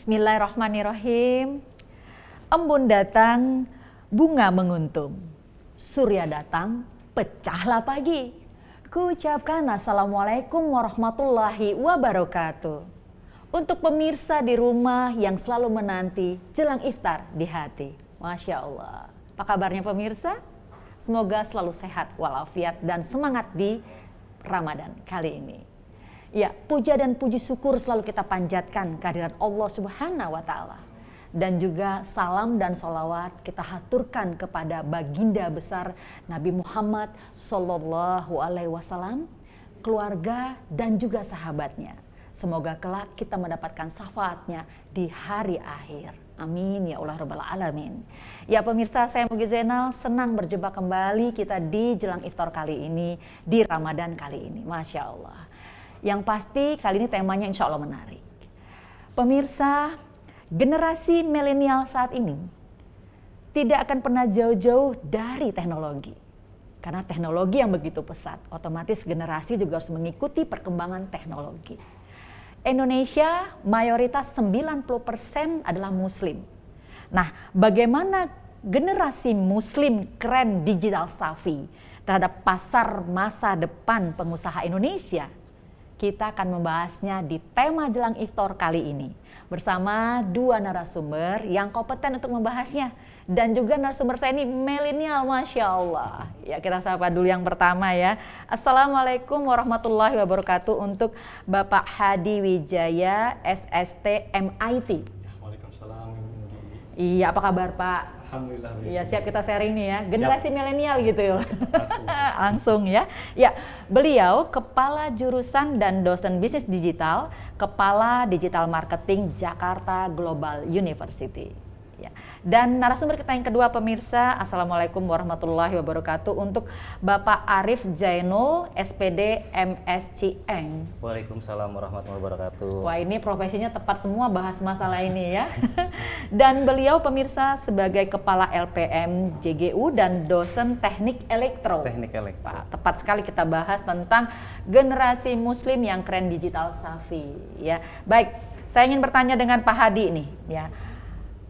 Bismillahirrahmanirrahim. Embun datang, bunga menguntum. Surya datang, pecahlah pagi. Kuucapkan Assalamualaikum warahmatullahi wabarakatuh. Untuk pemirsa di rumah yang selalu menanti jelang iftar di hati. Masya Allah. Apa kabarnya pemirsa? Semoga selalu sehat walafiat dan semangat di Ramadan kali ini. Ya, puja dan puji syukur selalu kita panjatkan kehadirat Allah Subhanahu wa Ta'ala. Dan juga salam dan sholawat kita haturkan kepada baginda besar Nabi Muhammad Sallallahu Alaihi Wasallam, keluarga dan juga sahabatnya. Semoga kelak kita mendapatkan syafaatnya di hari akhir. Amin ya Allah Rabbal Alamin. Ya pemirsa, saya Mugi Zainal senang berjumpa kembali kita di jelang iftar kali ini, di Ramadan kali ini. Masya Allah. Yang pasti kali ini temanya insya Allah menarik. Pemirsa, generasi milenial saat ini tidak akan pernah jauh-jauh dari teknologi. Karena teknologi yang begitu pesat, otomatis generasi juga harus mengikuti perkembangan teknologi. Indonesia mayoritas 90% adalah muslim. Nah, bagaimana generasi muslim keren digital savvy terhadap pasar masa depan pengusaha Indonesia? Kita akan membahasnya di tema jelang iftar kali ini bersama dua narasumber yang kompeten untuk membahasnya, dan juga narasumber saya ini milenial, Masya Allah. Ya, kita sapa dulu yang pertama ya. Assalamualaikum warahmatullahi wabarakatuh untuk Bapak Hadi Wijaya, SST MIT. Waalaikumsalam. Iya, apa kabar Pak? Alhamdulillah. Iya, siap kita sharing nih ya, generasi milenial gitu ya. Langsung. Ya. Ya, beliau kepala jurusan dan dosen bisnis digital, kepala digital marketing Jakarta Global University. Ya. Dan narasumber kita yang kedua pemirsa, Assalamualaikum warahmatullahi wabarakatuh untuk Bapak Arif Jainul, SPD MSCM. Waalaikumsalam warahmatullahi wabarakatuh. Wah, ini profesinya tepat semua bahas masalah ini ya. Dan beliau pemirsa sebagai kepala LPM JGU dan dosen teknik elektro. Teknik elektro. Pak, tepat sekali kita bahas tentang generasi muslim yang keren digital savvy ya. Baik, saya ingin bertanya dengan Pak Hadi nih ya.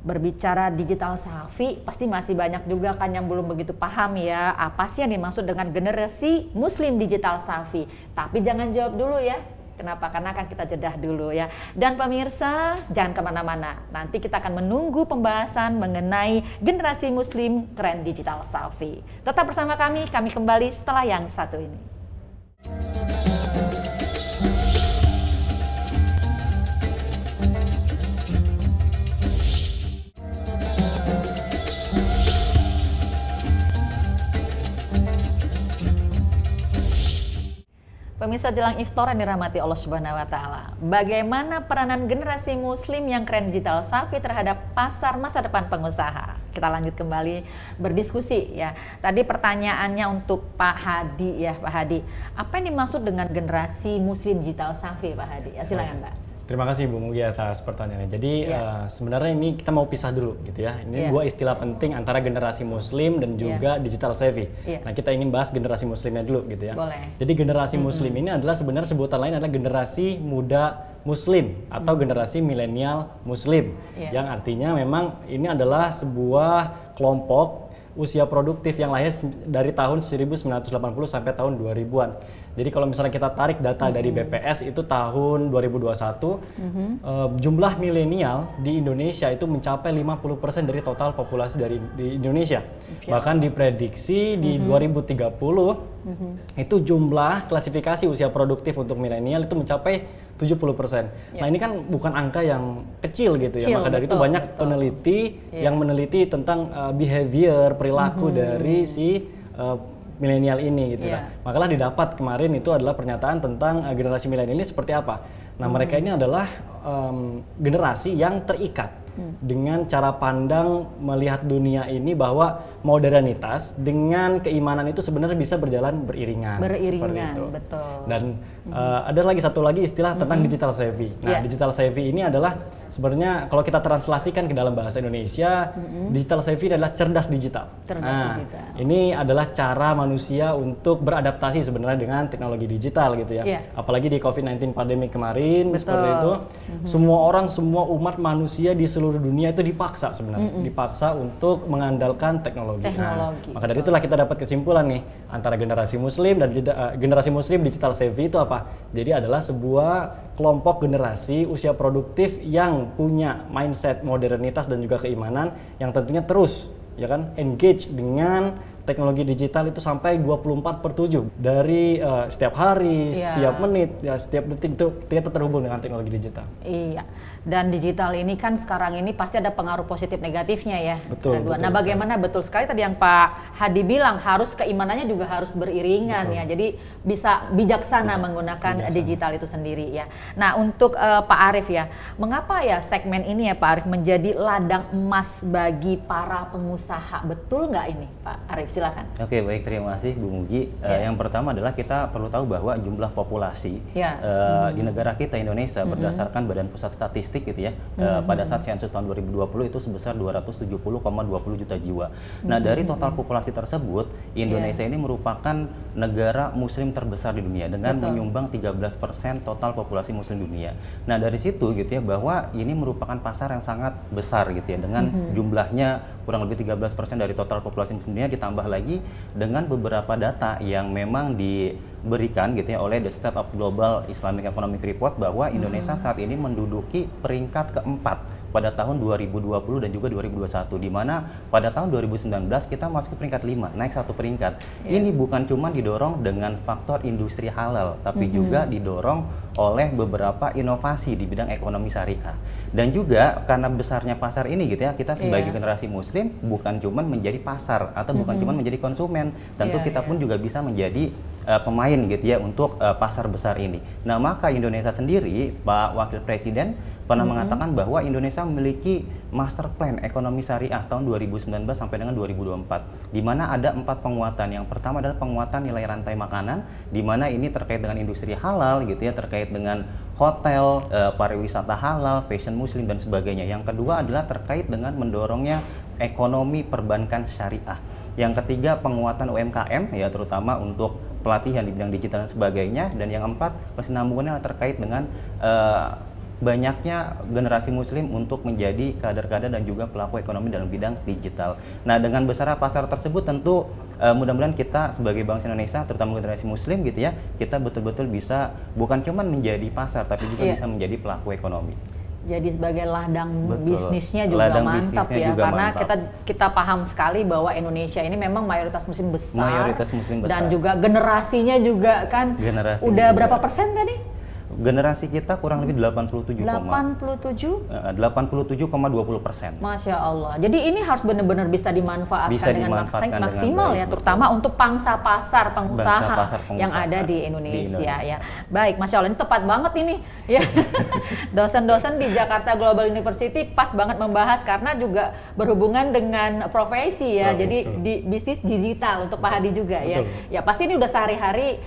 Berbicara digital savvy, pasti masih banyak juga kan yang belum begitu paham ya, apa sih yang dimaksud dengan generasi muslim digital savvy. Tapi jangan jawab dulu ya. Kenapa? Karena akan kita jedah dulu ya. Dan pemirsa, jangan kemana-mana. Nanti kita akan menunggu pembahasan mengenai generasi muslim keren digital savvy. Tetap bersama kami kembali setelah yang satu ini. Pemirsa jelang iftar yang dirahmati Allah Subhanahu wa Ta'ala. Bagaimana peranan generasi muslim yang keren digital savvy terhadap pasar masa depan pengusaha? Kita lanjut kembali berdiskusi ya. Tadi pertanyaannya untuk Pak Hadi ya, Pak Hadi. Apa yang dimaksud dengan generasi muslim digital savvy, Pak Hadi? Ya, silakan, Pak. Terima kasih Bu Mugi atas pertanyaannya. Jadi sebenarnya ini kita mau pisah dulu gitu ya. Ini dua istilah penting antara generasi muslim dan juga digital savvy. Nah, kita ingin bahas generasi muslimnya dulu gitu ya. Boleh. Jadi generasi muslim ini adalah sebenarnya sebutan lain adalah generasi muda muslim atau generasi milenial muslim. Yang artinya memang ini adalah sebuah kelompok usia produktif yang lahir dari tahun 1980 sampai tahun 2000-an. Jadi kalau misalnya kita tarik data dari BPS itu tahun 2021, jumlah milenial di Indonesia itu mencapai 50% dari total populasi di Indonesia. Bahkan diprediksi di 2030 itu jumlah klasifikasi usia produktif untuk milenial itu mencapai 70%. Nah, ini kan bukan angka yang kecil gitu ya. Maka dari itu banyak peneliti yang meneliti tentang behavior, perilaku dari si milenial ini gitu lah. Makalah didapat kemarin itu adalah pernyataan tentang generasi milenial ini seperti apa. Nah, mereka ini adalah generasi yang terikat dengan cara pandang melihat dunia ini bahwa modernitas dengan keimanan itu sebenarnya bisa berjalan beriringan. Seperti itu. Betul. Dan ada satu lagi istilah tentang digital savvy. Nah, digital savvy ini adalah sebenarnya kalau kita translasikan ke dalam bahasa Indonesia, digital savvy adalah cerdas digital. Digital. Ini adalah cara manusia untuk beradaptasi sebenarnya dengan teknologi digital gitu ya. Apalagi di COVID-19 pandemi kemarin seperti itu, semua orang, semua umat manusia di seluruh dunia itu dipaksa sebenarnya, dipaksa untuk mengandalkan teknologi. Nah, maka dari itulah kita dapat kesimpulan nih antara generasi Muslim dan generasi Muslim digital savvy itu apa? Jadi adalah sebuah kelompok generasi usia produktif yang punya mindset modernitas dan juga keimanan yang tentunya terus ya kan engage dengan teknologi digital itu sampai 24/7 dari setiap hari, setiap menit, ya setiap detik itu kita terhubung dengan teknologi digital. Iya. Dan digital ini kan sekarang ini pasti ada pengaruh positif negatifnya ya. Betul. Nah, bagaimana betul sekali tadi yang Pak Hadi bilang harus keimanannya juga harus beriringan ya. Jadi bisa bijaksana menggunakan digital itu sendiri ya. Nah, untuk Pak Arief ya, mengapa ya segmen ini ya Pak Arief menjadi ladang emas bagi para pengusaha? Betul nggak ini Pak Arief? Silakan. Oke, baik, terima kasih Bu Mugi. Yang pertama adalah kita perlu tahu bahwa jumlah populasi di negara kita Indonesia berdasarkan Badan Pusat Statistik gitu ya, pada saat sensus tahun 2020 itu sebesar 270,20 juta jiwa. Nah, dari total populasi tersebut, Indonesia ini merupakan negara muslim terbesar di dunia dengan menyumbang 13% total populasi muslim dunia. Nah, dari situ gitu ya, bahwa ini merupakan pasar yang sangat besar gitu ya, dengan jumlahnya kurang lebih 13% dari total populasi muslim dunia, ditambah lagi dengan beberapa data yang memang diberikan gitu ya oleh The State of Global Islamic Economic Report bahwa Indonesia saat ini menduduki peringkat keempat pada tahun 2020 dan juga 2021, di mana pada tahun 2019 kita masuk ke peringkat 5, naik 1 peringkat. Ini bukan cuma didorong dengan faktor industri halal, tapi juga didorong oleh beberapa inovasi di bidang ekonomi syariah. Dan juga karena besarnya pasar ini gitu ya, kita sebagai generasi muslim bukan cuma menjadi pasar atau bukan cuma menjadi konsumen, tentu kita pun juga bisa menjadi pemain gitu ya untuk pasar besar ini. Nah, maka Indonesia sendiri, Pak Wakil Presiden pernah mengatakan bahwa Indonesia memiliki master plan ekonomi syariah tahun 2019 sampai dengan 2024, di mana ada 4 penguatan. Yang pertama adalah penguatan nilai rantai makanan, di mana ini terkait dengan industri halal gitu ya, terkait dengan hotel, pariwisata halal, fashion muslim dan sebagainya. Yang kedua adalah terkait dengan mendorongnya ekonomi perbankan syariah. Yang ketiga penguatan UMKM ya, terutama untuk pelatihan di bidang digital dan sebagainya. Dan yang keempat kesinambungannya terkait dengan banyaknya generasi muslim untuk menjadi kader-kader dan juga pelaku ekonomi dalam bidang digital. Nah, dengan besar pasar tersebut tentu mudah-mudahan kita sebagai bangsa Indonesia, terutama generasi muslim gitu ya, kita betul-betul bisa bukan cuma menjadi pasar tapi juga bisa menjadi pelaku ekonomi. Jadi sebagai ladang bisnisnya juga mantap ya, karena kita paham sekali bahwa Indonesia ini memang mayoritas muslim besar, dan juga generasinya juga kan udah berapa persen tadi? Generasi kita kurang lebih 87,20%. Masya Allah. Jadi ini harus benar-benar bisa dimanfaatkan dengan maksimal ya, terutama untuk pangsa pasar pengusaha yang ada di Indonesia ya. Baik, Masya Allah, ini tepat banget ini ya. Dosen-dosen di Jakarta Global University pas banget membahas karena juga berhubungan dengan profesi ya. Jadi di bisnis digital untuk Pak Hadi juga ya. Ya pasti ini udah sehari-hari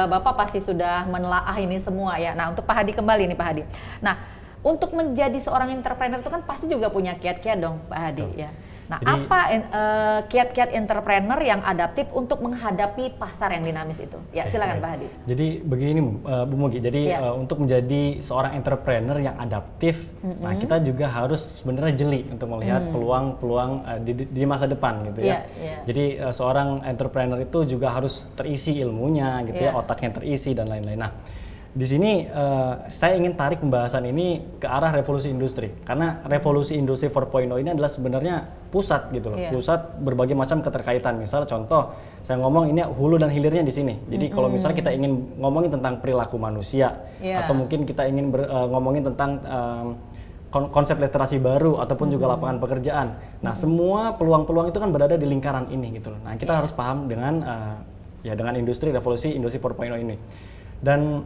Bapak pasti sudah menelaah ini semua ya. Nah, untuk Pak Hadi kembali nih Pak Hadi. Nah, untuk menjadi seorang entrepreneur itu kan pasti juga punya kiat-kiat dong Pak Hadi ya. Nah, jadi, apa kiat-kiat entrepreneur yang adaptif untuk menghadapi pasar yang dinamis itu? Ya, silakan Pak Hadi. Jadi begini Bu Mugi, jadi untuk menjadi seorang entrepreneur yang adaptif, nah kita juga harus sebenarnya jeli untuk melihat peluang-peluang di masa depan gitu ya. Jadi seorang entrepreneur itu juga harus terisi ilmunya gitu ya, otaknya terisi dan lain-lain. Nah, di sini saya ingin tarik pembahasan ini ke arah revolusi industri, karena revolusi industri 4.0 ini adalah sebenarnya pusat gitu loh, pusat berbagai macam keterkaitan. Misal contoh, saya ngomong ini hulu dan hilirnya di sini. Jadi kalau misalnya kita ingin ngomongin tentang perilaku manusia, atau mungkin kita ingin ngomongin tentang konsep literasi baru ataupun juga lapangan pekerjaan. Nah, semua peluang-peluang itu kan berada di lingkaran ini gitu loh. Nah, kita harus paham dengan dengan industri revolusi industri 4.0 ini. Dan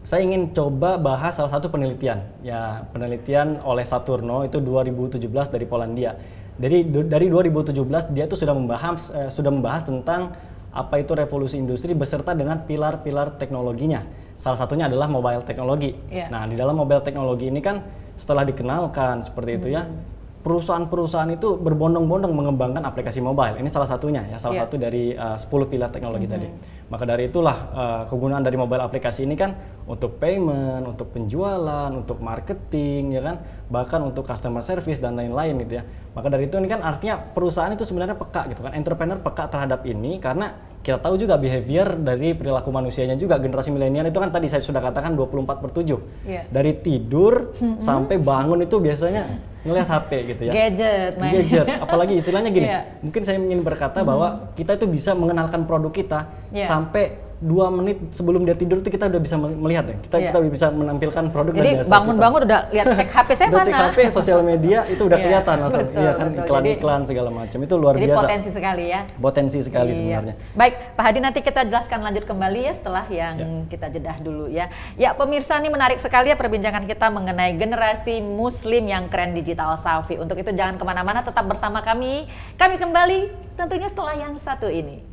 saya ingin coba bahas salah satu penelitian. Ya, penelitian oleh Saturno itu 2017 dari Polandia. Dari 2017 dia tuh sudah membahas tentang apa itu revolusi industri beserta dengan pilar-pilar teknologinya. Salah satunya adalah mobile teknologi. Nah, di dalam mobile teknologi ini kan setelah dikenalkan seperti itu ya, perusahaan-perusahaan itu berbondong-bondong mengembangkan aplikasi mobile. Ini salah satunya ya, salah satu dari 10 pilar teknologi tadi. Maka dari itulah kegunaan dari mobile aplikasi ini kan untuk payment, untuk penjualan, untuk marketing ya kan, bahkan untuk customer service dan lain-lain gitu ya. Maka dari itu ini kan artinya perusahaan itu sebenarnya peka gitu kan, entrepreneur peka terhadap ini karena kita tahu juga behavior dari perilaku manusianya juga. Generasi milenial itu kan tadi saya sudah katakan 24/7. Dari tidur sampai bangun itu biasanya ngelihat HP gitu ya. Gadget. Apalagi istilahnya gini. Mungkin saya ingin berkata bahwa kita itu bisa mengenalkan produk kita sampai 2 menit sebelum dia tidur itu kita udah bisa melihat ya. Kita udah bisa menampilkan produk dan jasa. Jadi bangun-bangun udah lihat cek HP saya udah mana. Cek HP, sosial media itu udah kelihatan langsung. Iya kan, iklan-iklan segala macam itu luar biasa. Jadi potensi sekali ya. Potensi sekali sebenarnya. Baik, Pak Hadi, nanti kita jelaskan lanjut kembali ya setelah yang kita jedah dulu ya. Ya pemirsa, ini menarik sekali ya perbincangan kita mengenai generasi muslim yang keren digital savvy. Untuk itu jangan kemana-mana, tetap bersama kami. Kami kembali tentunya setelah yang satu ini.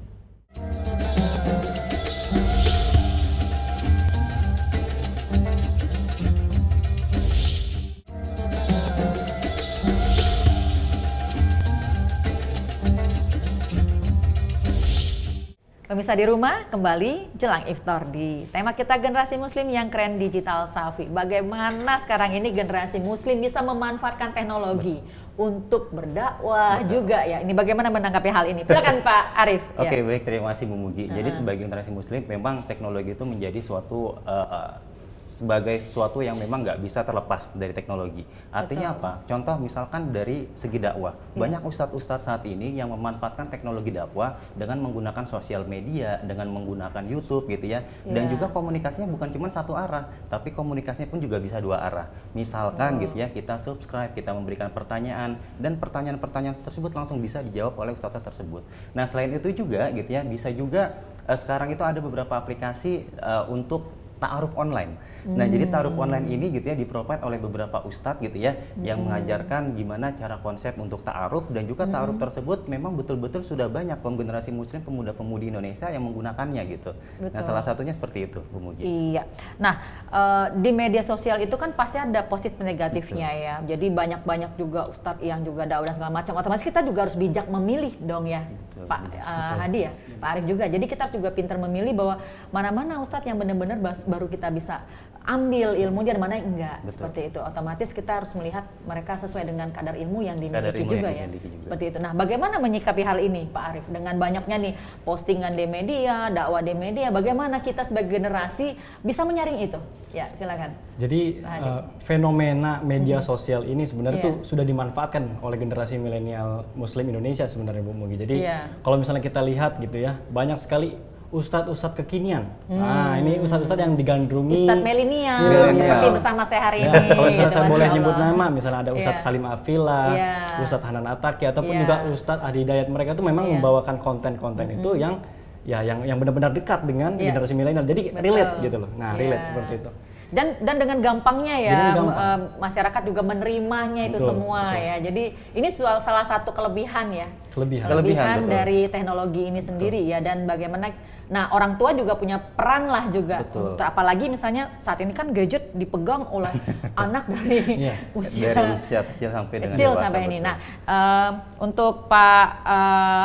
Pemirsa di rumah, kembali jelang iftar di tema kita generasi muslim yang keren digital savvy. Bagaimana sekarang ini generasi muslim bisa memanfaatkan teknologi untuk berdakwah juga ya. Ini bagaimana menanggapi hal ini? Silakan Pak Arief. Oke, baik, terima kasih Bu Mugi. Jadi sebagai generasi muslim memang teknologi itu menjadi sebagai sesuatu yang memang nggak bisa terlepas dari teknologi. Artinya apa? Contoh misalkan dari segi dakwah. Banyak ustadz-ustadz saat ini yang memanfaatkan teknologi dakwah dengan menggunakan sosial media, dengan menggunakan YouTube gitu ya. Dan juga komunikasinya bukan cuma satu arah, tapi komunikasinya pun juga bisa dua arah. Misalkan gitu ya, kita subscribe, kita memberikan pertanyaan, dan pertanyaan-pertanyaan tersebut langsung bisa dijawab oleh ustadz tersebut. Nah, selain itu juga gitu ya, bisa juga sekarang itu ada beberapa aplikasi untuk ta'aruf online. Nah, jadi ta'aruf online ini gitu ya di-provide oleh beberapa ustadz gitu ya yang mengajarkan gimana cara konsep untuk ta'aruf, dan juga ta'aruf tersebut memang betul-betul sudah banyak generasi muslim, pemuda-pemudi Indonesia yang menggunakannya gitu. Nah, salah satunya seperti itu, Bu Mugi. Iya. Nah, di media sosial itu kan pasti ada positif negatifnya ya. Jadi banyak-banyak juga ustadz yang juga dakwah dan segala macam. Otomatis kita juga harus bijak memilih dong ya, Pak Hadi ya, Pak Arief juga. Jadi kita harus juga pintar memilih bahwa mana-mana ustadz yang benar-benar baru kita bisa ambil ilmunya dan mana enggak. Seperti itu. Otomatis kita harus melihat mereka sesuai dengan kadar ilmu yang dimiliki juga ya. Seperti itu. Nah, bagaimana menyikapi hal ini Pak Arief dengan banyaknya nih postingan di media, dakwah di media, bagaimana kita sebagai generasi bisa menyaring itu? Ya, silakan. Jadi fenomena media sosial ini sebenarnya tuh sudah dimanfaatkan oleh generasi milenial muslim Indonesia sebenarnya, Bu Mugi. Jadi kalau misalnya kita lihat gitu ya, banyak sekali ustadz-ustadz kekinian. Nah, ini ustadz-ustadz yang digandrungi Ustadz milenial seperti bersama saya hari ini. Kalau misalnya saya boleh nyebut nama, misalnya ada Ustadz Salim Afila, Ustadz Hanan Ataki, ataupun juga Ustadz Adi Hidayat, mereka tuh memang membawakan konten-konten itu yang benar-benar dekat dengan generasi milenial. Jadi relate gitu loh. Nah, relate seperti itu. Dan dengan gampangnya ya, masyarakat juga menerimanya itu semua ya. Jadi ini salah satu kelebihan ya. Kelebihan dari teknologi ini sendiri ya, dan bagaimana. Nah, orang tua juga punya peran lah juga. Apalagi misalnya saat ini kan gadget dipegang oleh anak dari usia kecil sampai dengan dewasa. Ini. Nah, untuk Pak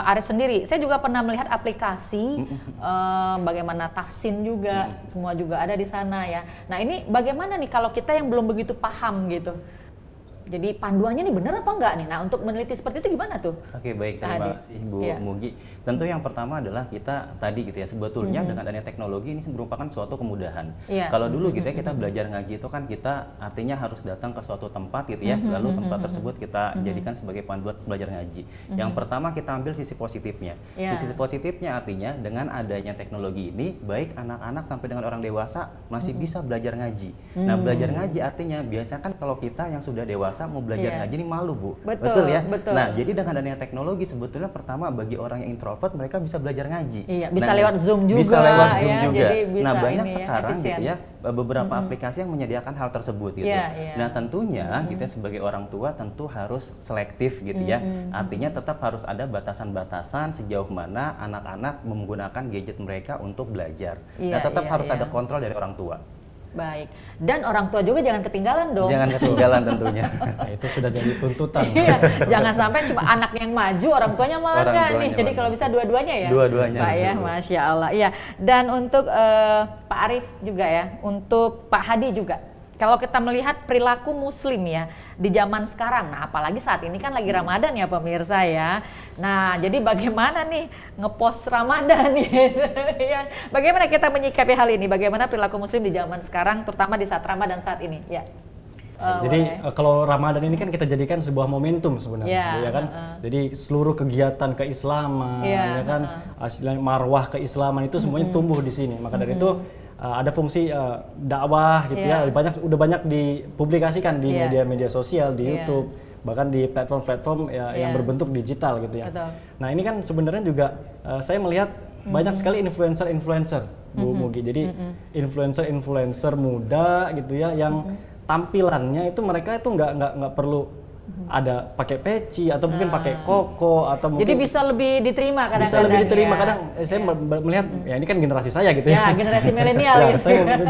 Arief sendiri, saya juga pernah melihat aplikasi bagaimana tahsin juga, semua juga ada di sana ya. Nah, ini bagaimana nih kalau kita yang belum begitu paham gitu? Jadi panduannya nih benar apa enggak nih? Nah, untuk meneliti seperti itu gimana tuh? Oke, baik, terima kasih Bu Mugi. Tentu yang pertama adalah kita tadi gitu ya, sebetulnya dengan adanya teknologi ini merupakan suatu kemudahan. Kalau dulu gitu ya, kita belajar ngaji itu kan kita artinya harus datang ke suatu tempat gitu ya, lalu tempat tersebut kita jadikan sebagai panduan belajar ngaji. Yang pertama kita ambil sisi positifnya. Sisi positifnya artinya dengan adanya teknologi ini, baik anak-anak sampai dengan orang dewasa masih bisa belajar ngaji. Nah, belajar ngaji artinya biasanya kan kalau kita yang sudah dewasa puasa, mau belajar ngaji ini malu, Bu. Betul ya? Betul. Nah, jadi dengan adanya teknologi sebetulnya pertama bagi orang yang introvert mereka bisa belajar ngaji. Iya, bisa lewat Zoom juga. Bisa lewat Zoom juga. Jadi bisa nah, banyak ini sekarang efisien. gitu ya beberapa aplikasi yang menyediakan hal tersebut gitu. Nah, tentunya kita sebagai orang tua tentu harus selektif gitu ya. Artinya tetap harus ada batasan-batasan sejauh mana anak-anak menggunakan gadget mereka untuk belajar. Nah, tetap harus ada kontrol dari orang tua. Baik, dan orang tua juga jangan ketinggalan dong. Jangan ketinggalan tentunya. Nah, itu sudah jadi tuntutan. Iya, jangan sampai cuma anak yang maju, orang tuanya malah enggak nih. Jadi kalau bisa dua-duanya ya. Dua-duanya. Pak ya, Masya Allah. Iya. Dan untuk Pak Arief juga ya, untuk Pak Hadi juga. Kalau kita melihat perilaku Muslim ya di zaman sekarang, nah apalagi saat ini kan lagi Ramadan ya pemirsa ya. Nah jadi bagaimana nih ngepost Ramadan gitu ya. Bagaimana kita menyikapi hal ini? Bagaimana perilaku Muslim di zaman sekarang, terutama di saat Ramadan saat ini? Ya. Jadi kalau Ramadan ini kan kita jadikan sebuah momentum sebenarnya, ya kan? Jadi seluruh kegiatan keislaman, ya kan, marwah keislaman itu semuanya tumbuh di sini. Maka dari itu ada fungsi dakwah gitu ya, udah banyak dipublikasikan di media-media sosial, di YouTube, bahkan di platform-platform yang berbentuk digital gitu ya. Betul. Nah ini kan sebenarnya juga saya melihat banyak sekali influencer-influencer, Bu Mugi. Jadi influencer-influencer muda gitu ya, yang tampilannya itu mereka itu nggak perlu ada pakai peci atau mungkin pakai koko atau mungkin jadi bisa lebih diterima kadang-kadang. Bisa lebih diterima kadang saya melihat ya ini kan generasi saya gitu ya. Ya, generasi milenial ya, gitu. Saya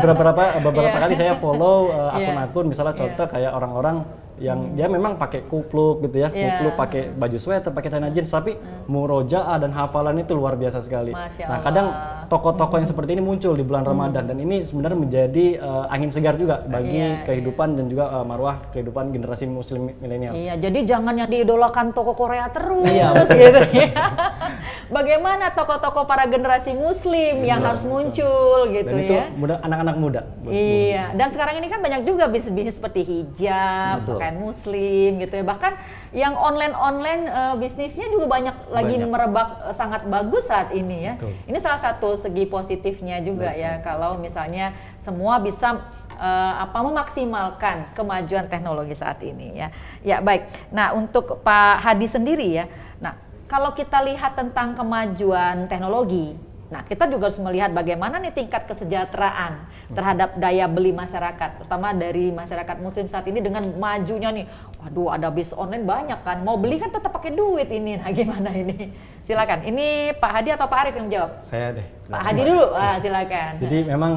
beberapa kali saya follow akun-akun misalnya contoh kayak orang-orang yang dia memang pakai kupluk gitu ya, kupluk pakai baju sweater, pakai celana jeans, tapi murojaah dan hafalan itu luar biasa sekali. Nah, kadang tokoh-tokoh yang seperti ini muncul di bulan Ramadan dan ini sebenarnya menjadi angin segar juga bagi kehidupan dan juga marwah kehidupan generasi Muslim milenial. Iya, jadi jangan yang diidolakan tokoh Korea terus gitu ya. Bagaimana tokoh-tokoh para generasi Muslim yang harus muncul gitu dan itu ya. anak-anak muda. Iya, dan sekarang ini kan banyak juga bisnis-bisnis seperti hijab, pakaian Muslim gitu ya. Bahkan yang online bisnisnya juga banyak lagi merebak sangat bagus saat ini ya. Betul. Ini salah satu segi positifnya juga ya, kalau misalnya semua bisa memaksimalkan kemajuan teknologi saat ini ya. Ya baik. Nah untuk Pak Hadi sendiri ya. Nah kalau kita lihat tentang kemajuan teknologi, nah kita juga harus melihat bagaimana nih tingkat kesejahteraan terhadap daya beli masyarakat, terutama dari masyarakat Muslim saat ini dengan majunya nih. Waduh ada bisnis online banyak kan, mau beli kan tetap pakai duit ini. Nah gimana ini? Silakan. Ini Pak Hadi atau Pak Arief yang jawab? Saya deh. Pak Hadi dulu. Silakan. Jadi memang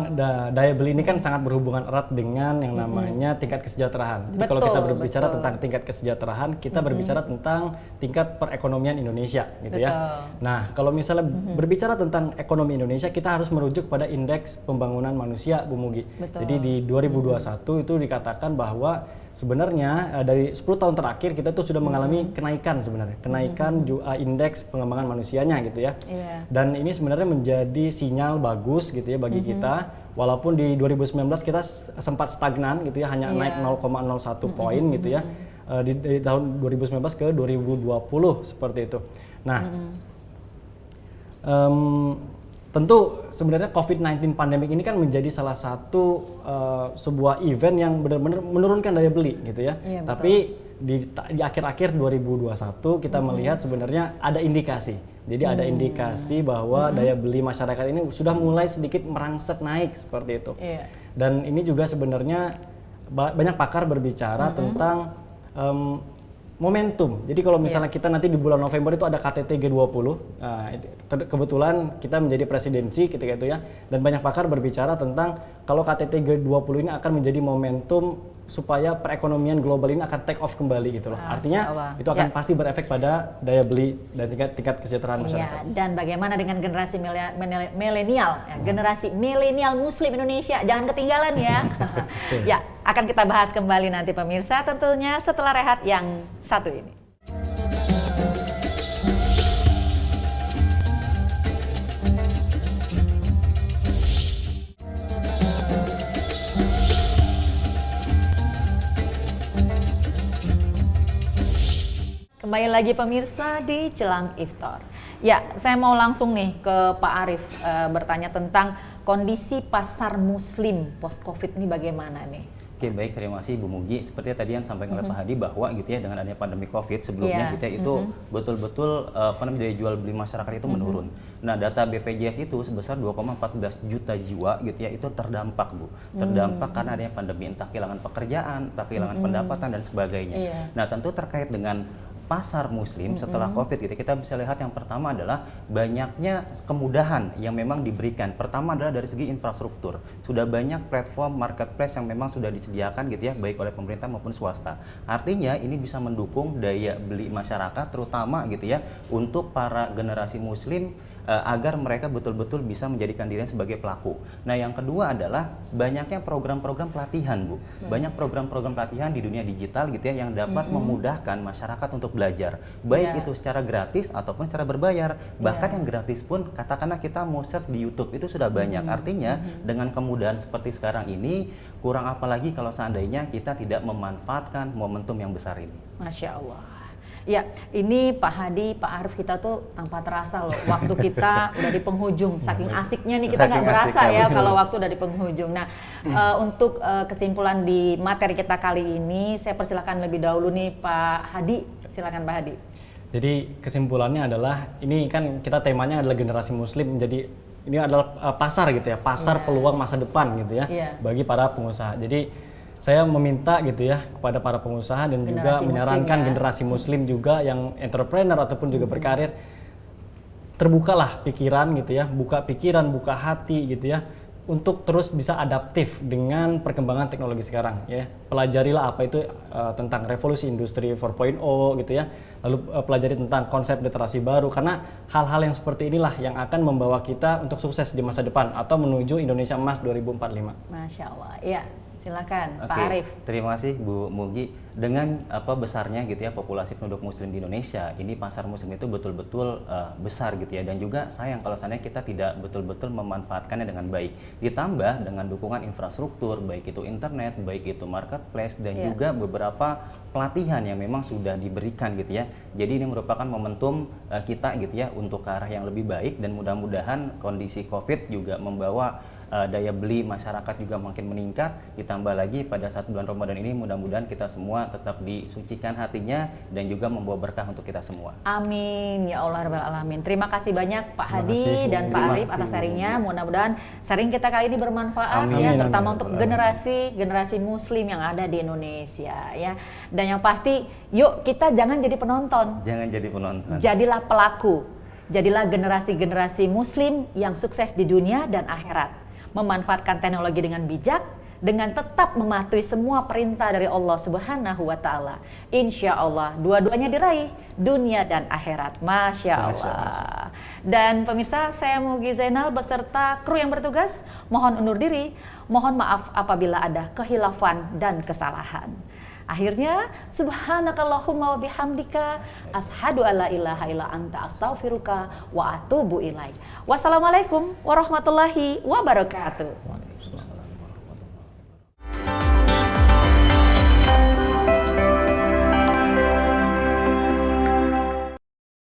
daya beli ini kan sangat berhubungan erat dengan yang namanya tingkat kesejahteraan. Jadi kalau kita berbicara tentang tingkat kesejahteraan, kita berbicara tentang tingkat perekonomian Indonesia gitu ya. Nah, kalau misalnya berbicara tentang ekonomi Indonesia, kita harus merujuk pada indeks pembangunan manusia, Bu Mugi. Jadi di 2021 itu dikatakan bahwa sebenarnya dari 10 tahun terakhir kita tuh sudah mengalami kenaikan sebenarnya, indeks pengembangan manusianya gitu ya. Dan ini sebenarnya menjadi sinyal bagus gitu ya bagi kita, walaupun di 2019 kita sempat stagnan gitu ya, hanya naik 0,01 poin gitu ya. Di tahun 2019 ke 2020 seperti itu. Nah, tentu sebenarnya COVID-19 pandemik ini kan menjadi salah satu sebuah event yang benar-benar menurunkan daya beli gitu ya. Tapi di akhir-akhir 2021 kita melihat sebenarnya ada indikasi. Jadi ada indikasi bahwa daya beli masyarakat ini sudah mulai sedikit merangsek naik seperti itu. Dan ini juga sebenarnya banyak pakar berbicara tentang momentum. Jadi kalau misalnya kita nanti di bulan November itu ada KTT G20, kebetulan kita menjadi presidensi ketika itu ya, dan banyak pakar berbicara tentang kalau KTT G20 ini akan menjadi momentum supaya perekonomian global ini akan take off kembali gitu loh. Artinya itu akan pasti berefek pada daya beli dan tingkat kesejahteraan masyarakat. Dan bagaimana dengan generasi milenial, generasi milenial Muslim Indonesia, jangan ketinggalan ya. Ya, akan kita bahas kembali nanti pemirsa tentunya setelah rehat yang satu ini. Kembali lagi pemirsa di Jelang Iftar. Ya, saya mau langsung nih ke Pak Arief bertanya tentang kondisi pasar Muslim post Covid ini bagaimana nih? Oke, baik, terima kasih Bu Mugi. Seperti tadi yang sampaikan oleh Pak Hadi bahwa gitu ya dengan adanya pandemi Covid sebelumnya gitu ya itu betul-betul daya jual beli masyarakat itu menurun. Nah, data BPJS itu sebesar 2,14 juta jiwa gitu ya itu terdampak, Bu. Terdampak karena adanya pandemi, entah kehilangan pekerjaan, entah kehilangan pendapatan dan sebagainya. Nah, tentu terkait dengan pasar muslim setelah Covid gitu, kita bisa lihat yang pertama adalah banyaknya kemudahan yang memang diberikan. Pertama adalah dari segi infrastruktur. Sudah banyak platform marketplace yang memang sudah disediakan gitu ya, baik oleh pemerintah maupun swasta. Artinya ini bisa mendukung daya beli masyarakat terutama gitu ya untuk para generasi muslim agar mereka betul-betul bisa menjadikan dirinya sebagai pelaku. Nah, yang kedua adalah banyaknya program-program pelatihan, Bu. Banyak program-program pelatihan di dunia digital gitu ya yang dapat memudahkan masyarakat untuk belajar. Baik itu secara gratis ataupun secara berbayar. Bahkan yang gratis pun katakanlah kita mau search di YouTube itu sudah banyak. Artinya dengan kemudahan seperti sekarang ini kurang apalagi kalau seandainya kita tidak memanfaatkan momentum yang besar ini. Masya Allah. Ya, ini Pak Hadi, Pak Arif, kita tuh tanpa terasa loh waktu kita udah di penghujung. Saking asiknya nih kita nggak berasa ya kalau waktu udah di penghujung. Nah, untuk kesimpulan di materi kita kali ini, saya persilakan lebih dahulu nih Pak Hadi. Silakan Pak Hadi. Jadi kesimpulannya adalah ini kan kita temanya adalah generasi muslim, jadi ini adalah pasar gitu ya, pasar peluang masa depan gitu ya bagi para pengusaha. Jadi saya meminta gitu ya kepada para pengusaha dan juga menyarankan generasi muslim juga yang entrepreneur ataupun juga berkarir, terbukalah pikiran gitu ya, buka pikiran, buka hati gitu ya, untuk terus bisa adaptif dengan perkembangan teknologi sekarang ya. Pelajarilah apa itu tentang revolusi industri 4.0 gitu ya. Lalu pelajari tentang konsep literasi baru, karena hal-hal yang seperti inilah yang akan membawa kita untuk sukses di masa depan atau menuju Indonesia Emas 2045. Masya Allah, ya. Silakan Pak Oke, Arif. terima kasih Bu Mugi. Dengan besarnya gitu ya populasi penduduk muslim di Indonesia, ini pasar muslim itu betul-betul besar gitu ya, dan juga sayang kalau seandainya kita tidak betul-betul memanfaatkannya dengan baik. Ditambah dengan dukungan infrastruktur, baik itu internet, baik itu marketplace, dan juga beberapa pelatihan yang memang sudah diberikan gitu ya. Jadi ini merupakan momentum kita gitu ya untuk ke arah yang lebih baik, dan mudah-mudahan kondisi Covid juga membawa daya beli masyarakat juga makin meningkat. Ditambah lagi pada saat bulan Ramadan ini mudah-mudahan kita semua tetap disucikan hatinya dan juga membawa berkah untuk kita semua. Amin ya Allah rabbal alamin. Terima kasih banyak Pak Hadi dan Pak Arif atas sharingnya. Mudah-mudahan sharing kita kali ini bermanfaat ya, terutama untuk generasi muslim yang ada di Indonesia ya. Dan yang pasti yuk kita jangan jadi penonton. Jangan jadi penonton. Jadilah pelaku. Jadilah generasi-generasi muslim yang sukses di dunia dan akhirat. Memanfaatkan teknologi dengan bijak, dengan tetap mematuhi semua perintah dari Allah Subhanahu wa Ta'ala. Insya Allah, dua-duanya diraih, dunia dan akhirat. Masya Allah. Dan pemirsa, saya Mugi Zainal beserta kru yang bertugas, mohon undur diri, mohon maaf apabila ada khilafan dan kesalahan. Akhirnya, subhanakallahumma wa bihamdika ashadu alla ilaha illa anta astaghfiruka wa atubu ilaik. Wassalamualaikum warahmatullahi wabarakatuh.